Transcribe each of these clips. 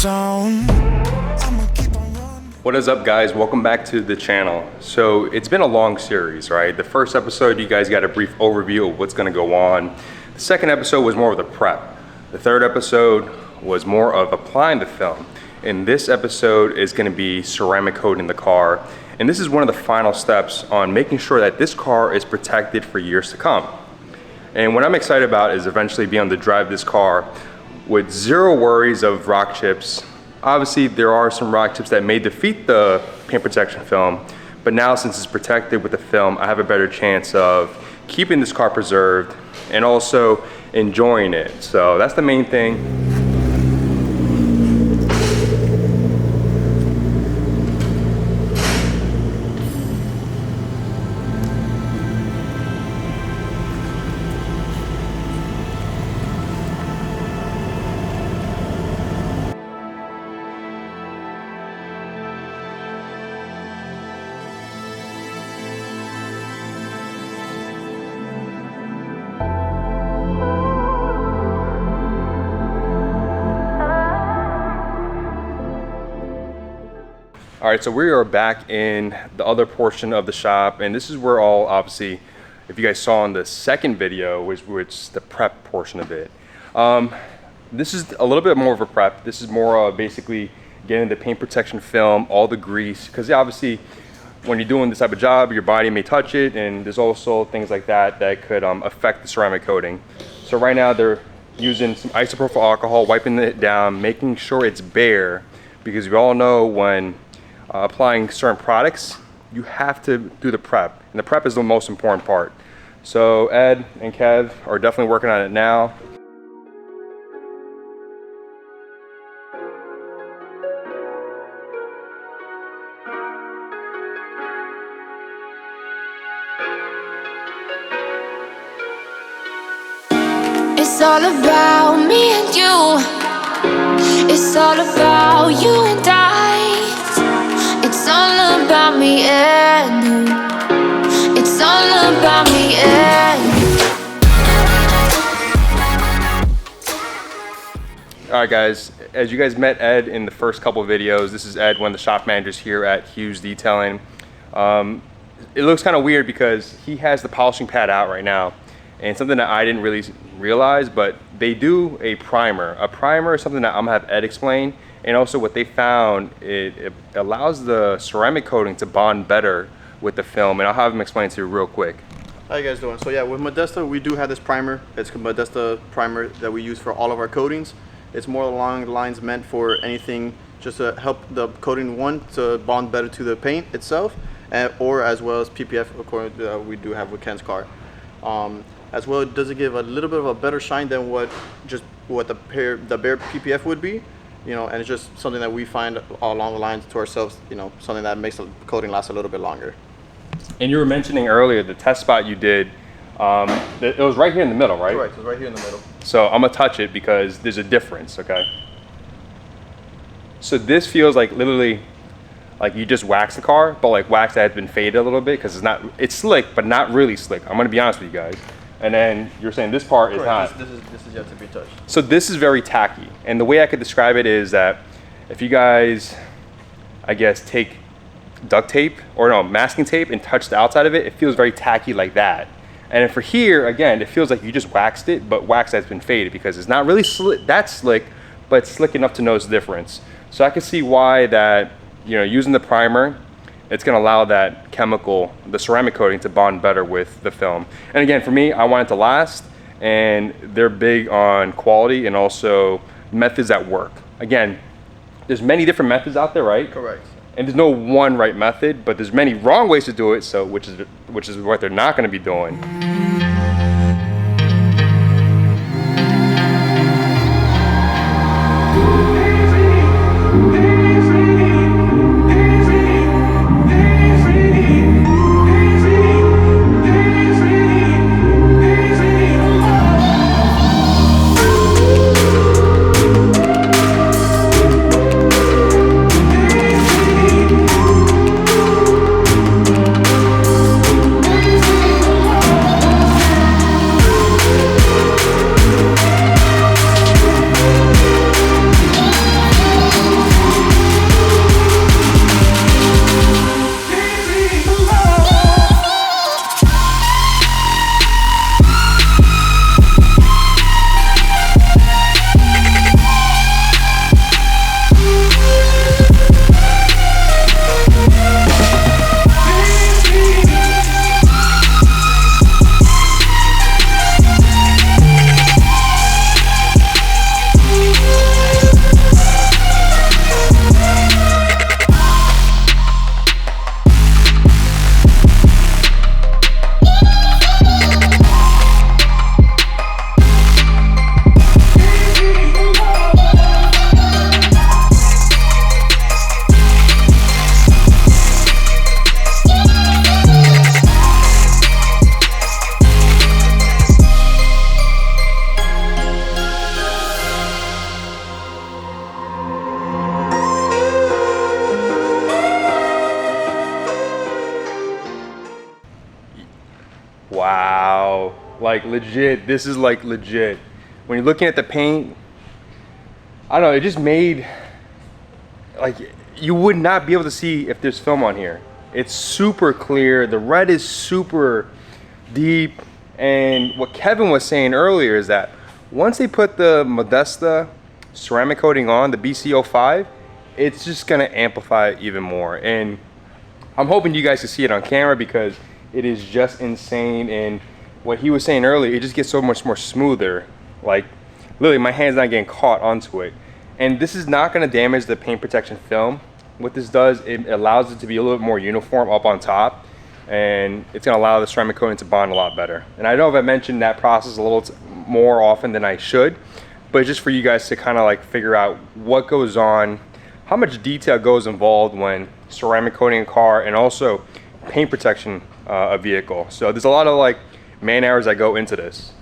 zone. What is up, guys? Welcome back to the channel. So it's been a long series, right? The first episode, you guys got a brief overview of what's going to go on. The second episode was more of the prep. The third episode was more of applying the film. And this episode is going to be ceramic coating the car. And this is one of the final steps on making sure that this car is protected for years to come. And what I'm excited about is eventually being able to drive this car with zero worries of rock chips. Obviously, there are some rock chips that may defeat the paint protection film, but now since it's protected with the film, I have a better chance of keeping this car preserved and also enjoying it. So that's the main thing. All right, so we are back in the other portion of the shop, and this is where all, obviously, if you guys saw in the second video, which the prep portion of it. This is a little bit more of a prep. This is more basically getting the paint protection film, all the grease, because obviously, when you're doing this type of job, your body may touch it, and there's also things like that that could affect the ceramic coating. So right now, they're using some isopropyl alcohol, wiping it down, making sure it's bare, because we all know when applying certain products, you have to do the prep, and the prep is the most important part. So Ed and Kev are definitely working on it now. It's all about me and you. It's all about you and I. It's all about me and you. It's all about me and you. All right, guys, as you guys met Ed in the first couple of videos, this is Ed, one of the shop managers here at Hugh's Detailing. It looks kind of weird because he has the polishing pad out right now, and something that I didn't really realize, but they do a primer. A primer is something that I'm gonna have Ed explain. And also what they found, it allows the ceramic coating to bond better with the film. And I'll have him explain to you real quick. How you guys doing? So yeah, with Modesta, we do have this primer. It's a Modesta primer that we use for all of our coatings. It's more along the lines meant for anything just to help the coating, one, to bond better to the paint itself, or as well as PPF, according to we do have with Ken's car. As well, it does give a little bit of a better shine than what the bare PPF would be. You know, and it's just something that we find along the lines to ourselves, you know, something that makes the coating last a little bit longer. And you were mentioning earlier the test spot you did, it was right here in the middle, right? Correct, it was right here in the middle. So I'm gonna touch it because there's a difference, okay? So this feels like literally like you just wax the car, but like wax that has been faded a little bit because it's slick, but not really slick. I'm gonna be honest with you guys. And then you're saying this part is not. This is yet to be touched. So this is very tacky. And the way I could describe it is that if you guys, I guess, take duct tape, or no, masking tape and touch the outside of it, it feels very tacky like that. And then for here, again, it feels like you just waxed it, but wax that's been faded because it's not really that slick, but it's slick enough to notice the difference. So I can see why that, you know, using the primer, it's gonna allow that chemical, the ceramic coating, to bond better with the film. And again, for me, I want it to last, and they're big on quality and also methods that work. Again, there's many different methods out there, right? Correct. And there's no one right method, but there's many wrong ways to do it, so which is what they're not gonna be doing. like legit. This is like legit. When you're looking at the paint, I don't know, it just made, like, you would not be able to see if there's film on here. It's super clear. The red is super deep. And what Kevin was saying earlier is that once they put the Modesta ceramic coating on, the BC-05, it's just gonna amplify it even more. And I'm hoping you guys can see it on camera because it is just insane. And what he was saying earlier, it just gets so much more smoother. Like, literally, my hand's not getting caught onto it. And this is not gonna damage the paint protection film. What this does, it allows it to be a little bit more uniform up on top, and it's gonna allow the ceramic coating to bond a lot better. And I know I've mentioned that process a little more often than I should, but just for you guys to kind of like figure out what goes on, how much detail goes involved when ceramic coating a car and also paint protection a vehicle. So there's a lot of like man hours that go into this.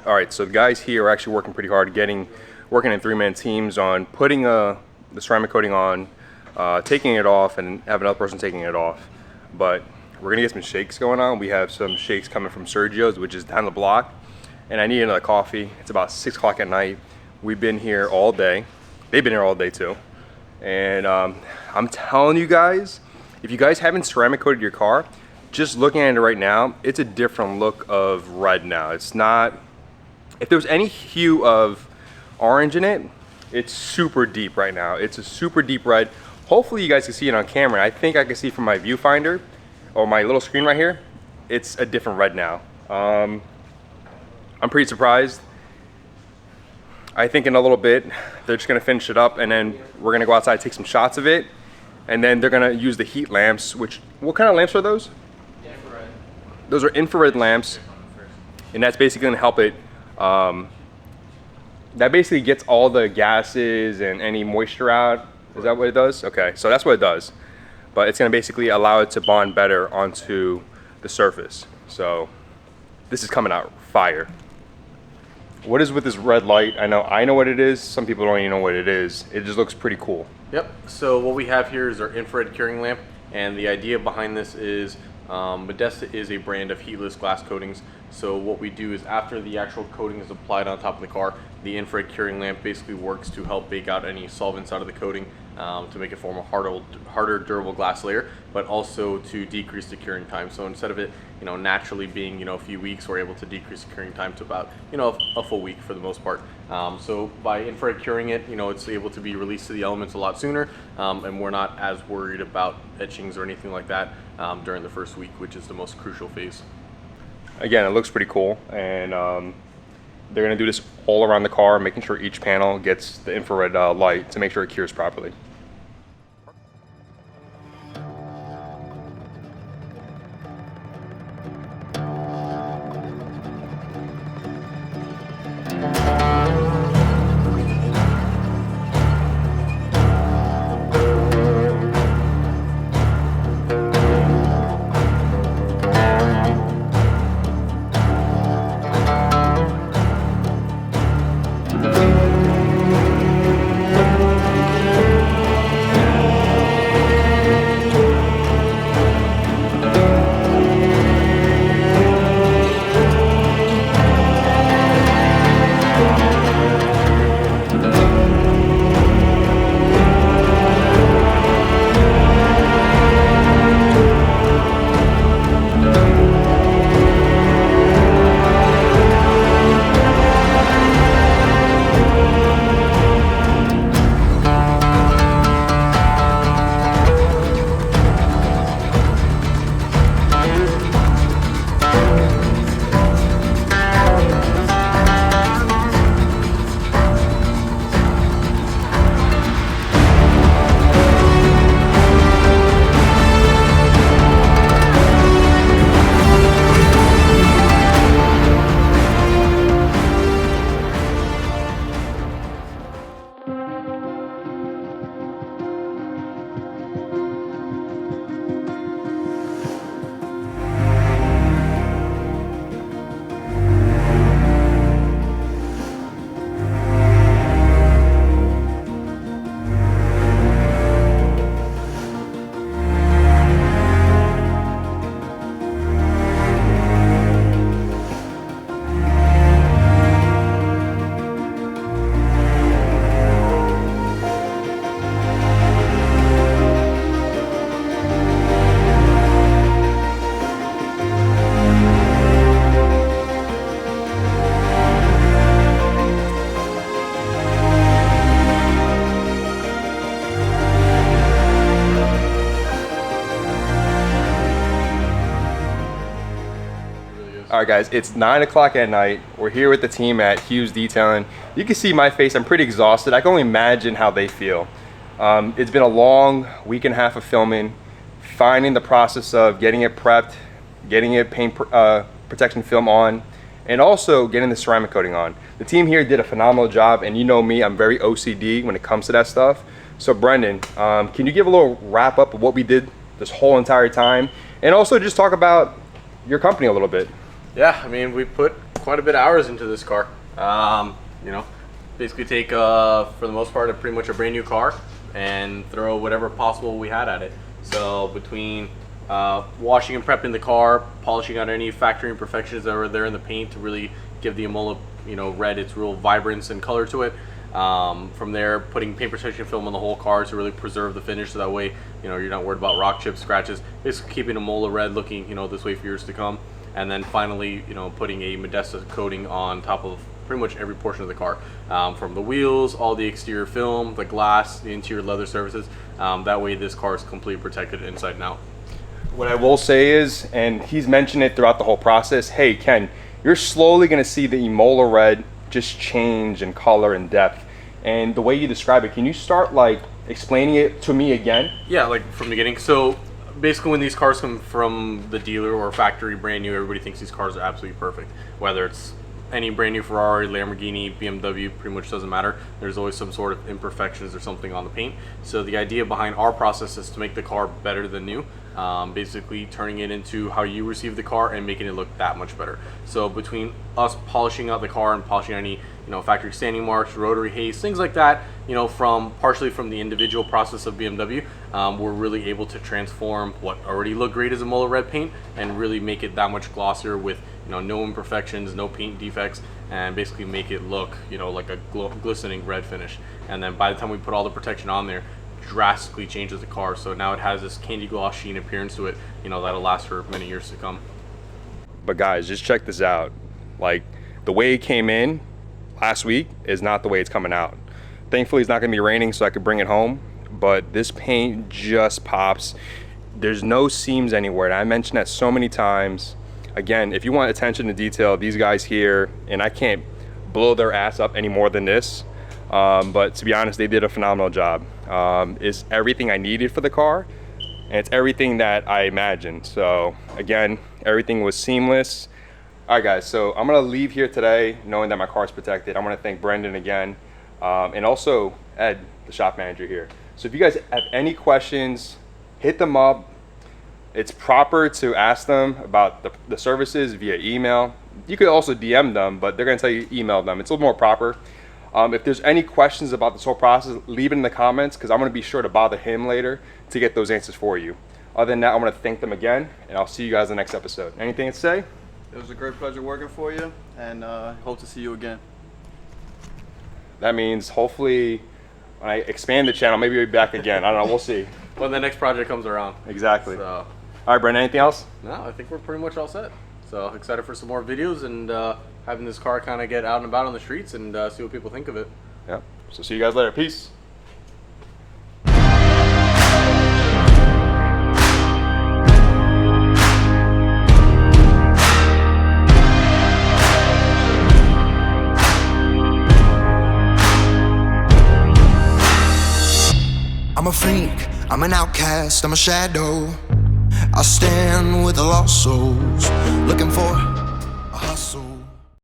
All right, so the guys here are actually working pretty hard, working in 3-man teams on putting the ceramic coating on, taking it off, and have another person taking it off. But we're gonna get some shakes going on. We have some shakes coming from Sergio's, which is down the block, and I need another coffee. It's about 6 o'clock at night. We've been here all day. They've been here all day too. And I'm telling you guys, if you guys haven't ceramic coated your car, just looking at it right now, it's a different look of red now. It's not, if there was any hue of orange in it, it's super deep right now. It's a super deep red. Hopefully you guys can see it on camera. I think I can see from my viewfinder or my little screen right here, it's a different red now. I'm pretty surprised. I think in a little bit, they're just gonna finish it up and then we're gonna go outside, take some shots of it. And then they're gonna use the heat lamps, which, what kind of lamps are those? Infrared. Those are infrared lamps. And that's basically gonna help it. That basically gets all the gases and any moisture out. Is that what it does? Okay, so that's what it does. But it's gonna basically allow it to bond better onto the surface. So this is coming out fire. What is with this red light? I know what it is. Some people don't even know what it is. It just looks pretty cool. Yep, so what we have here is our infrared curing lamp, and the idea behind this is Modesta is a brand of heatless glass coatings. So what we do is after the actual coating is applied on top of the car, the infrared curing lamp basically works to help bake out any solvents out of the coating to make it form a harder, durable glass layer, but also to decrease the curing time. So instead of it, naturally being, a few weeks, we're able to decrease the curing time to about, a full week for the most part. So by infrared curing it, it's able to be released to the elements a lot sooner, and we're not as worried about etchings or anything like that during the first week, which is the most crucial phase. Again, it looks pretty cool, and they're gonna do this all around the car, making sure each panel gets the infrared light to make sure it cures properly. All right, guys, it's 9 o'clock at night. We're here with the team at Hugh's Detailing. You can see my face. I'm pretty exhausted. I can only imagine how they feel. It's been a long week and a half of filming, finding the process of getting it prepped, getting it paint protection film on, and also getting the ceramic coating on. The team here did a phenomenal job, and you know me, I'm very OCD when it comes to that stuff. So Brendan, can you give a little wrap up of what we did this whole entire time, and also just talk about your company a little bit? Yeah, I mean, we put quite a bit of hours into this car. You know, basically take, for the most part, pretty much a brand new car and throw whatever possible we had at it. So between washing and prepping the car, polishing out any factory imperfections that were there in the paint to really give the Imola, Red its real vibrance and color to it. From there, putting paint protection film on the whole car to really preserve the finish, so that way, you're not worried about rock chips, scratches. Basically keeping Imola Red looking, this way for years to come. And then finally, putting a Modesta coating on top of pretty much every portion of the car, from the wheels, all the exterior film, the glass, the interior leather surfaces. That way this car is completely protected inside and out. What I will say is, and he's mentioned it throughout the whole process, hey Ken, you're slowly going to see the Imola Red just change in color and depth. And the way you describe it, can you start like explaining it to me again? Yeah, like from the beginning. So basically when these cars come from the dealer or factory brand new, everybody thinks these cars are absolutely perfect. Whether it's any brand new Ferrari, Lamborghini, BMW, pretty much doesn't matter. There's always some sort of imperfections or something on the paint. So the idea behind our process is to make the car better than new. Basically turning it into how you receive the car and making it look that much better. So between us polishing out the car and polishing any factory standing marks, rotary haze, things like that, from partially from the individual process of BMW, we're really able to transform what already looked great as a Imola Red paint and really make it that much glossier with no imperfections, no paint defects, and basically make it look like a glistening red finish. And then by the time we put all the protection on there, drastically changes the car, so now it has this candy gloss sheen appearance to it, that'll last for many years to come. But guys, just check this out. Like, the way it came in last week is not the way it's coming out. Thankfully, it's not gonna be raining, so I could bring it home, but this paint just pops. There's no seams anywhere, and I mentioned that so many times. Again, if you want attention to detail, these guys here, and I can't blow their ass up any more than this, but to be honest, they did a phenomenal job. It's everything I needed for the car, and it's everything that I imagined. So again, everything was seamless. All right guys, so I'm gonna leave here today knowing that my car is protected. I wanna thank Brendan again, and also Ed, the shop manager here. So if you guys have any questions, hit them up. It's proper to ask them about the services via email. You could also DM them, but they're gonna tell you email them. It's a little more proper. If there's any questions about this whole process, leave it in the comments, because I'm going to be sure to bother him later to get those answers for you. Other than that, I want to thank them again, and I'll see you guys in the next episode. Anything to say? It was a great pleasure working for you, and hope to see you again. That means hopefully when I expand the channel, maybe we'll be back again. I don't know. We'll see. When the next project comes around. Exactly. So, all right, Brendan, anything else? No, I think we're pretty much all set. So excited for some more videos and having this car kind of get out and about on the streets and see what people think of it. Yep. So see you guys later. Peace. I'm a freak, I'm an outcast, I'm a shadow. I stand with the lost souls, looking for